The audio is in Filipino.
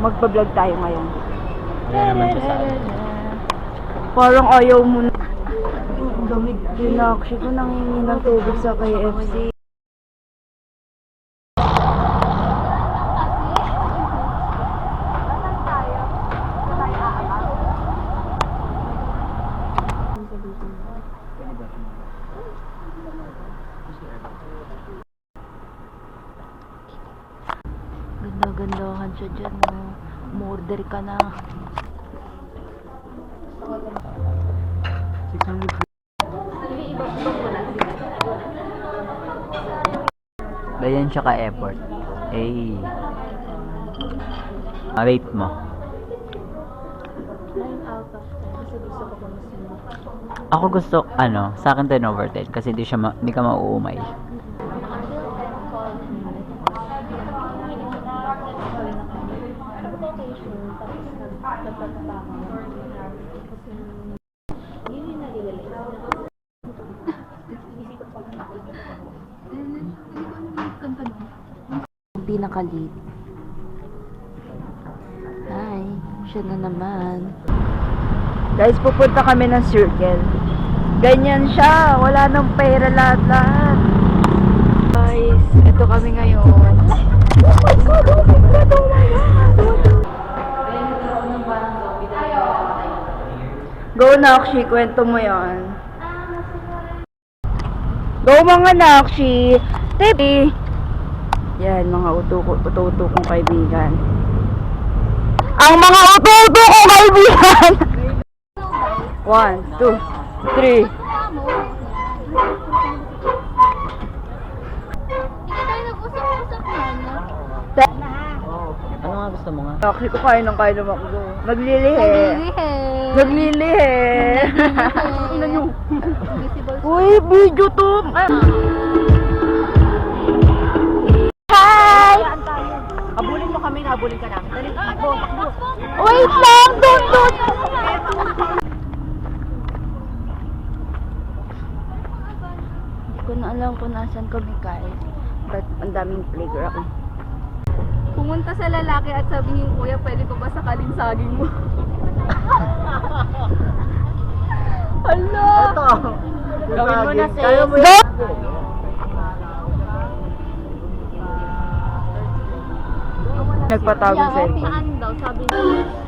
Magpa-vlog tayo ngayon. Wala naman siya sa akin. Parang ayaw mo na. Damig. Dinakshi ko nangingi ng tubig sa KFC. Ganda-gandahan siya dyan, no? Umorder ka na. 600. Ganyan siya ka-effort. Eh. Rate mo. 9 out of 10 kasi gusto ko gumising. Ako gusto, sa akin 10 over 10 kasi hindi ka mauumay. Pinakalit. Hi, siya na naman. Guys, pupunta kami ng circle. Ganyan siya, wala nang pera lahat-lahat. Guys, ito kami ngayon. Oh my God, oh my God, oh my God. Go Nakshi, kwento mo yan. Go mga Nakshi. Tipi. Yan, mga uto-uto kong kaibigan. Ang mga uto-uto kong kaibigan! 1, 2, 3. Ano nga gusto mo nga? Actually, ko kain ng makdo. Naglilihe. Naglilihe. Ano nyo? Uy, video to! Hi! Habulin mo kami, habulin ka namin. Dali, takbo. Wait lang! Don't! Hindi ko na alam kung nasan kami, guys. But ang daming playground. Pumunta sa lalaki at sabihin, kuya, pwede ko ba sakalin saging mo? Hala! Ito! Gawin mo na, sis. Kaya mo yan. Nagpatago sa Ano daw, sabi niya.